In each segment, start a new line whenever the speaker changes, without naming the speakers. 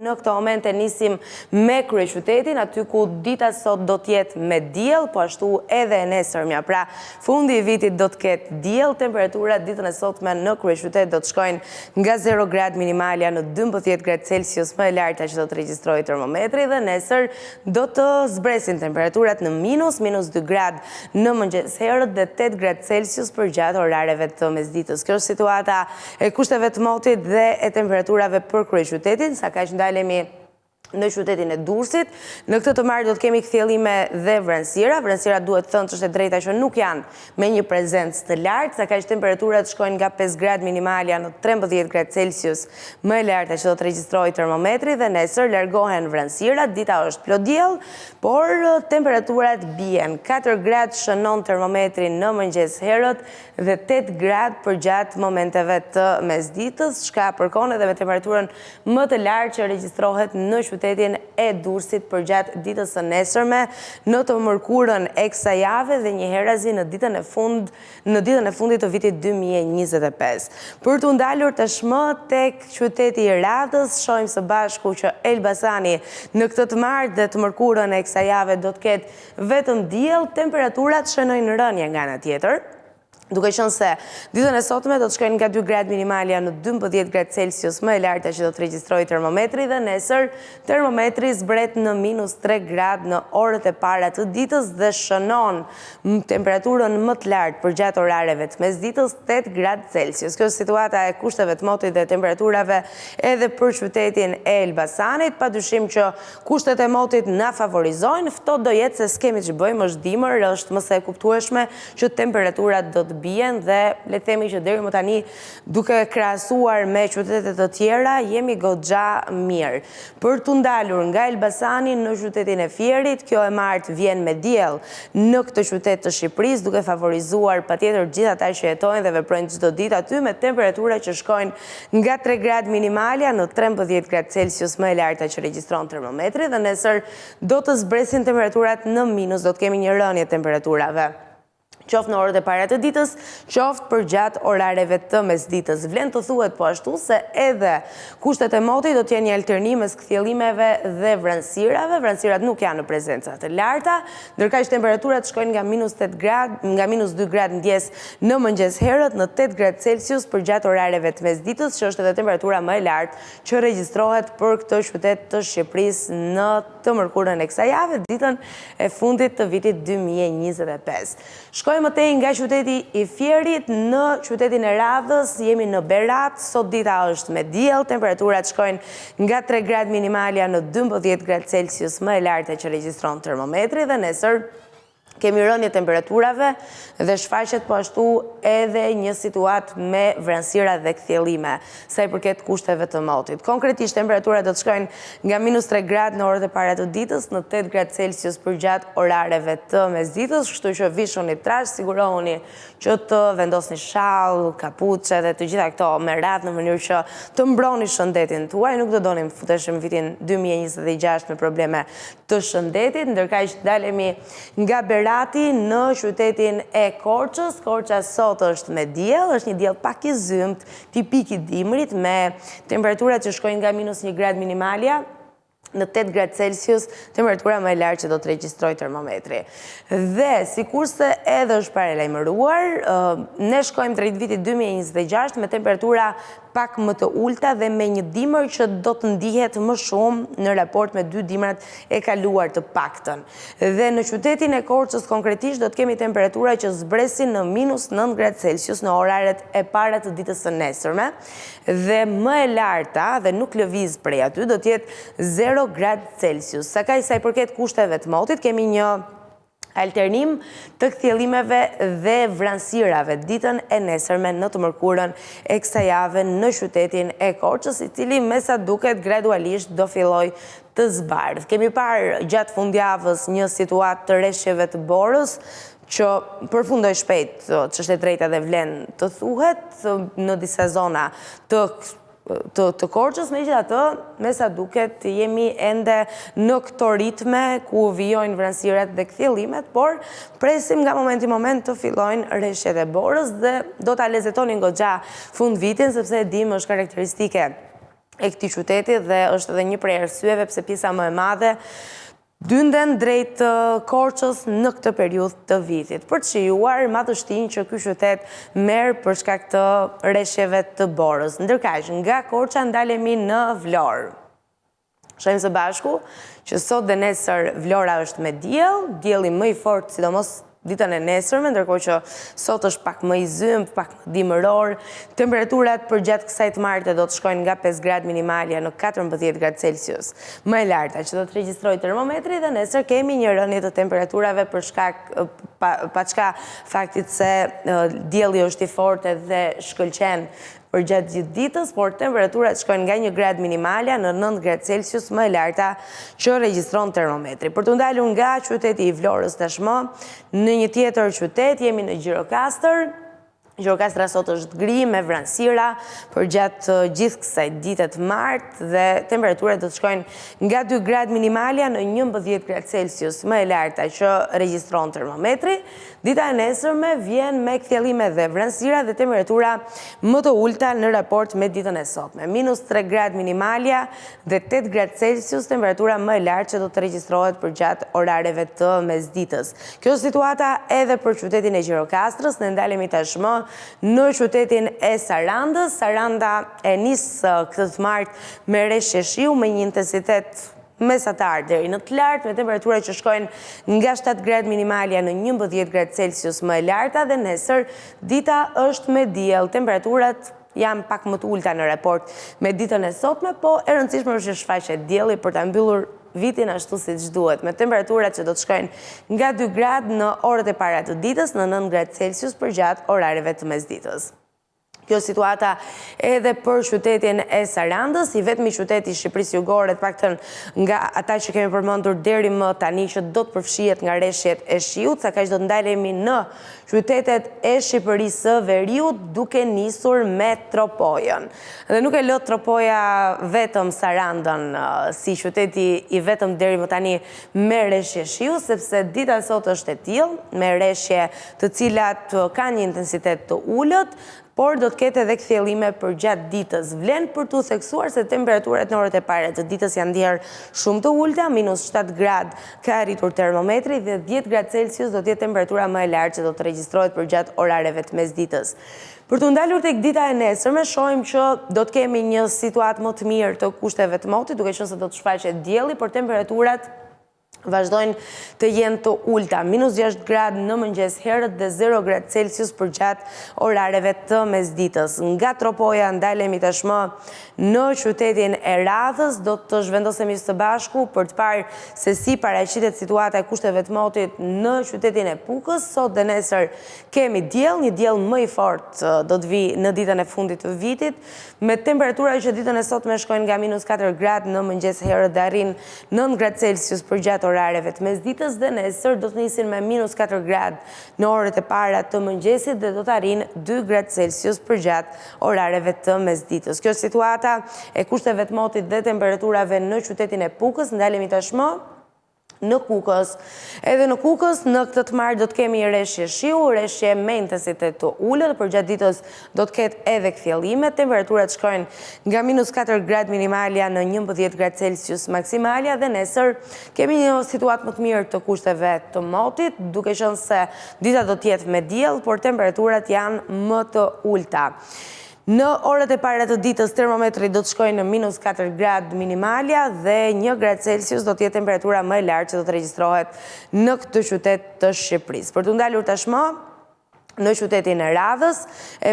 Në këto momente nisim me kryeqytetin, aty ku dita sot do t'jetë me diell, po ashtu edhe e nesërmja. Pra, fundi i vitit do t'ketë diell, temperaturat ditën e sotme në kryeqytet do të shkojnë nga 0 gradë minimalja në 12 gradë Celsius më e larta që do të regjistrojë termometri, dhe nesër do të zbresin temperaturat në -2 gradë në mëngjes herët dhe 8 gradë Celsius për gjatë orareve të mesditës. Kjo është situata e kushteve të motit dhe e temperaturave për kryeqytetin, sa kaq ndalemi në qytetin e Durrësit. Në këtë të marrë do të kemi kthjellime dhe vranësira. Vranësira duhet thënë që është e drejta që nuk janë me një prezencë të lartë, sa kaq temperaturat shkojnë nga 5 gradë minimalja në 13 gradë Celsius më e larta që do të regjistrojë termometri, dhe nesër largohen vranësirat, dita është plot diell, por temperaturat bien. 4 gradë shënon termometri në mëngjes herët dhe 8 gradë për gjatë momenteve të mesditës, shka përkon edhe me temperaturën më të lartë që regjistrohet në qytetin e Durrësit për gjatë ditës së nesërme, në të mërkurën e kësaj jave dhe një herazi në ditën e fundit të vitit 2025. Për të ndalur tashmë tek qyteti i Radhës, shohim së bashku që Elbasani në këtë të marrë dhe të mërkurën e kësaj jave do të ketë vetëm diell, temperaturat shënojnë rënje nga ana tjetër. Duke qenë se ditën e sotme do të shkojnë nga 2 gradë minimalja në 12 gradë Celsius më e larta që do të regjistrojë termometri, dhe nesër termometri zbret në -3 gradë në orët e para të ditës dhe shënon temperaturën më të lartë për gjatë orareve të mesditës 8 gradë Celsius. Kjo është situata e kushteve të motit dhe temperaturave edhe për qytetin e Elbasanit. Padyshim që kushtet e motit na favorizojnë, ftohtë do jetë se skemi që bëjmë është dimër, është më së e kuptueshme që temperaturat do të bien, dhe le të themi që deri më tani, duke krahasuar me qytetet të tjera, jemi goxha mirë. Për të ndalur nga Elbasani në qytetin e Fierit, kjo e martë vjen me diell në këtë qytet të Shqipërisë, duke favorizuar patjetër gjithë ata që jetojnë dhe veprojnë çdo ditë aty, me temperatura që shkojnë nga 3 gradë minimalja në 13 gradë Celsius më e larta që regjistron termometri, dhe nesër do të zbresin temperaturat në minus, do të kemi një rënje temperaturave, qoftë në orët e para të ditës, qoftë për gjatë orareve të mesditës. Vlen të thuhet po ashtu se edhe kushtet e motit do të jenë një alternim mes kthjellimeve dhe vranësirave. Vranësirat nuk janë në prezenca të larta, ndërkaq temperaturat shkojnë nga -8 gradë, nga -2 gradë ndjes në mëngjes herët, në 8 gradë Celsius për gjatë orareve të mesditës, që është edhe temperatura më e lartë që regjistrohet për këtë qytet të Shqipërisë në të mërkurën e kësaj jave, ditën e fundit të vitit 2025. Shkojmë tej nga qyteti i Fierit në qytetin e Radhës, jemi në Berat, sot dita është me diell, temperaturat shkojnë nga 3 gradë minimalja në 12 gradë Celsius më e larta që regjistron termometri, dhe nesër kemi rënje temperaturave dhe shfaqet po ashtu edhe një situatë me vranësira dhe kthjellime sa i përket kushteve të motit. Konkretisht temperaturat do të shkojnë nga -3 gradë në orët e para të ditës, në 8 gradë Celsius për gjatë orareve të mesditës, kështu që vishuni trash, sigurohuni që të vendosni shall, kapuçe dhe të gjitha këto me radhë në mënyrë që të mbroni shëndetin tuaj. Nuk do donim futeshëm vitin 2026 me probleme të shëndetit, ndërkaq dalemi nga Berati në qytetin e Korçës. Korça sot është me diell, është një diell pak i zymt, tipik i dimrit, me temperaturat që shkojnë nga -1 gradë minimalja në 8 gradë Celsius, temperatura më e lartë që do të regjistrojë termometri. Dhe sikurse edhe është paralajmëruar, ne shkojmë drejt vitit 2026 me temperatura pak më të ulta dhe me një dimër që do të ndihet më shumë në raport me 2 dimrat e kaluar të paktën. Dhe në qytetin e Korçës konkretisht do të kemi temperatura që zbresin në -9 gradë Celsius në oraret e para të ditës së nesërme, dhe më e larta dhe nuk lëviz prej aty do të jetë 0 gradë Celsius. Sa i përket kushteve të motit, kemi një alternim të kthjellimeve dhe vranësirave ditën e nesërme në të mërkurën e kësaj jave në qytetin e Korçës, i cili me sa duket gradualisht do filloj të zbardhë. Kemi parë gjatë fundjavës një situatë të rreshjeve të Borës, që përfundoi shpejt, ç'është e drejta dhe vlen të thuhet, në disa zona të Korçës, megjithatë, me sa duket jemi ende në këto ritme ku vijojnë vranësirat dhe kthjellimet, por presim nga momenti moment të fillojnë rreshjet e Borës dhe do ta lezetonin goxha fund vitin, sepse e dim është karakteristike e këtij qyteti dhe është edhe një prej arsyeve pse pjesa më e madhe dynden drejt Korçës në këtë periudhë të vitit, për të shijuar madhështinë që ky qytet merr për shkak të rreshjeve të Borës. Ndërkaq, nga Korça ndalemi në Vlorë. Shohim së bashku që sot dhe nesër Vlora është me dielli më i fortë, sidomos ditën e nesërme, ndërkohë që sot është pak më i zymë, pak më dimëror. Temperaturat për gjatë kësaj të martë do të shkojnë nga 5 gradë minimalja në 14 gradë Celsius. Më e larta që do të regjistrojë termometri dhe nesër kemi një rënje të temperaturave për shkak paçka faktit se dielli është i fortë dhe shkëlqen për gjatë gjithë ditës, por temperaturat shkojnë nga 1 gradë minimalja në 9 gradë Celsius më e larta që regjistron termometri. Për të ndalur nga qyteti i Vlorës tashmë, në një tjetër qytet jemi në Gjirokastër. Gjirokastra sot është gri me vranësira për gjatë gjithë kësaj dite të martë dhe temperaturat do të shkojnë nga 2 gradë minimalja në 11 gradë Celsius më e larta që regjistron termometri. Dita e nesërme vjen me kthjellime dhe vranësira dhe temperatura më të ulta në raport me ditën e sotme. -3 gradë minimalja dhe 8 gradë Celsius temperatura më e lartë që do të regjistrohet për gjatë orareve të mesditës. Kjo është situata edhe për qytetin e Gjirokastrës. Ne ndalemi tashmë në qytetin e Sarandës. Saranda e nis këtë të martë me rreshje shiu me një intensitet mesatar deri në të lartë, me temperatura që shkojnë nga 7 gradë minimalja në 11 gradë Celsius më e larta dhe nesër dita është me diell. Temperaturat janë pak më të ulta në raport me ditën e sotme, po e rëndësishme është që shfaqet dielli për ta mbyllur vitin ashtu siç duhet, me temperaturat që do të shkojnë nga 2 gradë në orët e para të ditës në 9 gradë Celsius për gjatë orareve të mesditës. Kjo situata edhe për qytetin e Sarandës, i vetmi qyteti i Shqipërisë Jugore, paktën nga ata që kemi përmendur deri më tani që do të përfshihet nga rreshjet e shiut, sa kaq do të ndalemi në qytetet e Shqipërisë së Veriut duke nisur me Tropojën. Dhe nuk e lë Tropoja vetëm Sarandën si qyteti i vetëm deri më tani me rreshje shiu, sepse dita sot është e tillë, me rreshje të cilat kanë një intensitet të ulët, por do të ketë edhe kthjellime për gjatë ditës. Vlen për të theksuar se temperaturat në orët e para të ditës janë ndier shumë të ulta, -7 gradë ka arritur termometri dhe 10 gradë Celsius do të jetë temperatura më e lartë që do të regjistrohet për gjatë orareve të mesditës. Për të ndalur tek dita e nesërme, shohim që do të kemi një situatë më të mirë të kushteve të motit, duke qenë se do të shfaqet dielli, por temperaturat vazhdojnë të jenë të ulta, -6 gradë në mëngjes herët dhe 0 gradë Celsius për gjatë orareve të mesditës. Nga Tropoja ndalemi tashmë në qytetin e Radhës, do të zhvendosemi së bashku për të parë se si paraqitet situata e kushteve të motit në qytetin e Pukës. Sot dhe nesër kemi diell, një diell më i fortë do të vi në ditën e fundit të vitit, me temperatura që ditën e sotme shkojnë nga -4 gradë në mëngjes herët dhe arrin 9 gradë Celsius për gjatë orareve të mesditës dhe nesër do të nisin me -4 gradë në orët e para të mëngjesit dhe do të arrin 2 gradë Celsius për gjatë orareve të mesditës. Kjo situata e kushteve të motit dhe temperaturave në qytetin e Pukës. Ndalemi tashmë në Kukës. Edhe në Kukës, në këtë të martë do të kemi rreshje shiu, rreshje me intensitet të ulët, për gjatë ditës do të ketë edhe kthjellime, temperaturat shkojnë nga -4 gradë minimalja në 11 gradë Celsius maksimalja dhe nesër kemi një situatë më të mirë të kushteve të motit, duke qenë se dita do të jetë me diell, por temperaturat janë më të ulta. Në orët e para të ditës, termometri do të shkojnë në -4 gradë minimalja dhe 1 gradë Celsius do të jetë temperatura më e lartë që do të regjistrohet në këtë qytet të Shqipërisë. Për të ndalur tashmë në qytetin e Radhës,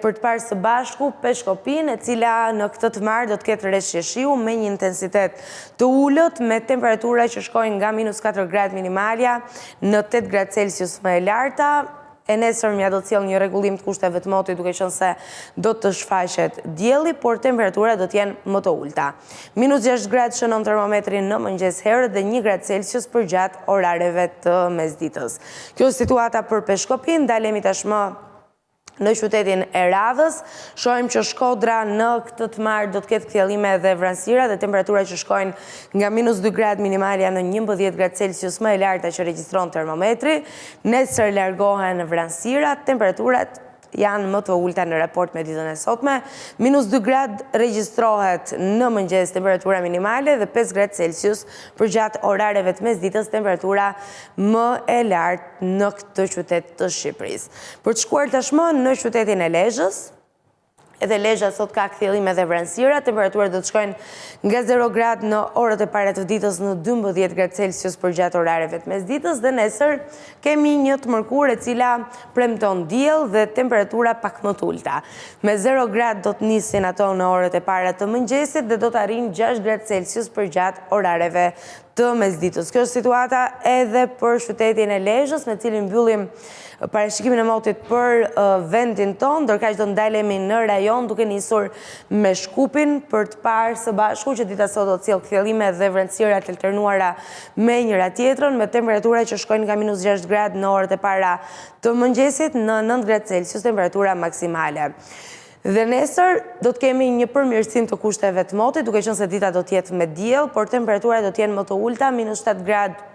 për të parë së bashku Peshkopin, e cila në këtë të martë do të ketë rreshje shiu me një intensitet të ulët, me temperatura që shkojnë nga -4 gradë minimalja në 8 gradë Celsius më e larta. E nesërmja do të sjellë një rregullim të kushteve të motit, duke qenë se do të shfaqet dielli, por temperaturat do të jenë më të ulta. -6 gradë shënon termometri në mëngjes herët dhe 1 gradë Celsius për gjatë orareve të mesditës. Kjo është situata për Peshkopin. Ndalemi tashmë në qytetin e Radhës. Shohim që Shkodra në këtë të martë do të ketë kthjellime dhe vranësira dhe temperatura që shkojnë nga -2 gradë minimalja në 11 gradë Celsius më e larta që regjistron termometri. Nesër largohen vranësira, temperaturat janë më të ulta në raport me ditën e sotme. -2 grad regjistrohet në mëngjes temperatura minimale dhe 5 gradë Celsius për gjatë orareve të mesditës temperatura më e lartë në këtë qytet të Shqipërisë. Për të shkuar tashmë në qytetin e Lezhës, edhe Lezhë sot ka kthjellime dhe vranësira, temperaturat do të shkojnë nga 0 gradë në orët e para të ditës në 12 gradë Celsius për gjatë orareve të mesditës dhe nesër kemi një të mërkurë e cila premton diell dhe temperatura pak më të ulta. Me 0 gradë do të nisin ato në orët e para të mëngjesit dhe do të arrijnë 6 gradë Celsius për gjatë orareve të mesditës. Kjo është situata edhe për qytetin e Lezhës, me cilin mbyllim parashikimin e motit për vendin tonë, ndërkaq do ndalemi në rajon duke nisur me Shkupin për të parë së bashku që dita sot do të sjellë kthjellime dhe vranësira të alternuara me njëra tjetrën, me temperatura që shkojnë nga -6 gradë në orët e para të mëngjesit në 9 gradë Celsius temperatura maksimale. Dhe nesër do të kemi një përmirësim të kushteve të motit, duke qenë se dita do të jetë me diell, por temperaturat do të jenë më të ulta, -7 gradë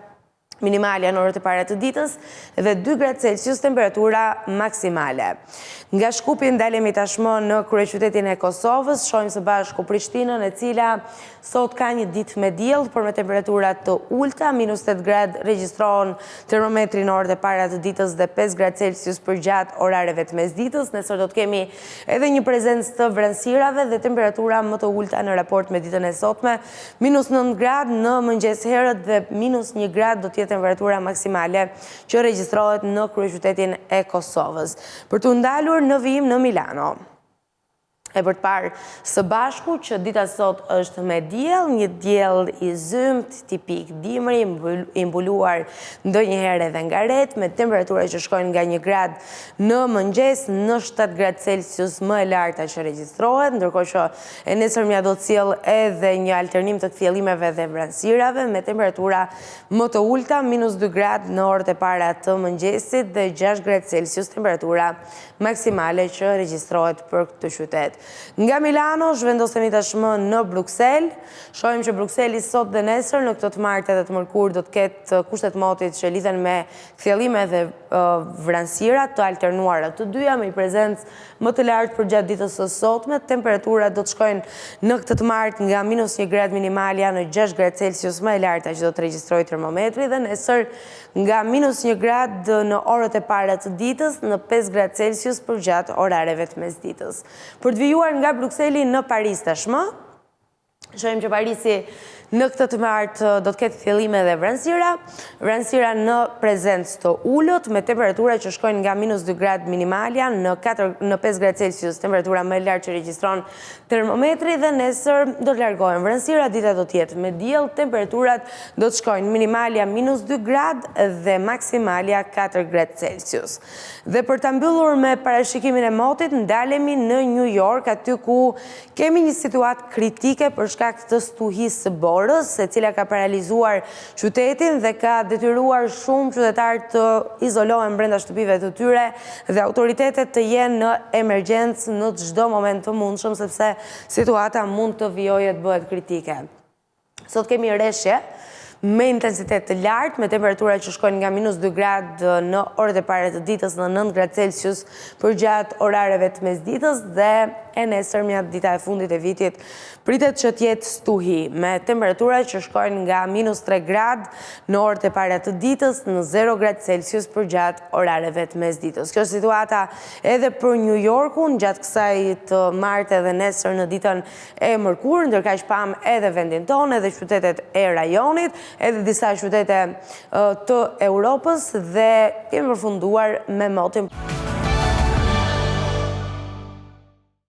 minimalja në orët e para të ditës dhe 2 gradë Celsius temperatura maksimale. Nga Shkupi ndalemi tashmë në kryeqytetin e Kosovës, shohim së bashku Prishtinën, e cila sot ka një ditë me diell, por me temperatura të ulta, -8 gradë regjistrohen termometri në orët e para të ditës dhe 5 gradë Celsius për gjatë orareve të mesditës. Nesër do të kemi edhe një prezencë të vranësirave dhe temperatura më të ulta në raport me ditën e sotme, -9 gradë në mëngjes herët dhe -1 gradë do të jetë temperatura maksimale që regjistrohet në kryeqytetin e Kosovës. Për të ndalur në vijim në Milano. E për të parë së bashku që dita sot është me diell, një diell i zymt, tipik dimri, i mbuluar ndonjëherë edhe nga ret, me temperatura që shkojnë nga 1 gradë në mëngjes në 7 gradë Celsius më e larta që regjistrohet, ndërkohë që e nesërmja do të sjellë edhe një alternim të kthjellimeve dhe vranësirave me temperatura më të ulta, -2 gradë në orët e para të mëngjesit dhe 6 gradë Celsius temperatura maksimale që regjistrohet për këtë qytet. Nga Milano zhvendosemi tashmë në Bruksel. Shohim që Brukseli sot dhe nesër në këtë të martë edhe të mërkurë do të ketë kushtet motit që lidhen me kthjellime dhe vranësira të alternuara të dyja, me prezencë më të lartë për gjatë ditës së sotme. Temperaturat do të shkojnë në këtë të martë nga -1 gradë minimalja në 6 gradë Celsius më e larta që do të regjistrojë termometri dhe nesër nga -1 gradë në orët e para të ditës në 5 gradë Celsius për gjatë orareve të mesditës. Për të vijuar nga Brukseli në Paris tashmë, shohim që Parisi në këtë të martë do të ketë kthjellime dhe vranësira në prezencë të ulët, me temperatura që shkojnë nga -2 gradë minimalja në 5 gradë Celsius, temperatura më e lartë që regjistron termometri dhe nesër do të largohen vranësira, dita do të jetë me diell, temperaturat do të shkojnë minimalja -2 gradë dhe maksimalja 4 gradë Celsius. Dhe për ta mbyllur me parashikimin e motit, ndalemi në New York, aty ku kemi një situatë kritike për shkak të stuhisë së botës, e cila ka paralizuar qytetin dhe ka detyruar shumë qytetarë të izolohen brenda shtëpive të tyre dhe autoritetet të jenë në emergjencë në çdo moment të mundshëm, sepse situata mund të vijojë të bëhet kritike. Sot kemi rreshje me intensitet të lartë, me temperatura që shkojnë nga -2 gradë në orët e para të ditës në 9 gradë Celsius për gjatë orareve të mesditës dhe e nesërmja dita e fundit e vitit pritet që të jetë stuhi, me temperatura që shkojnë nga -3 gradë në orët e para të ditës në 0 gradë Celsius për gjatë orareve të mesditës. Kjo situata edhe për New Yorkun gjatë kësaj të martë dhe nesër në ditën e mërkurë, ndërkaq pam edhe vendin tonë, edhe qytetet e rajonit, edhe disa qytete të Europës dhe kemi përfunduar me motin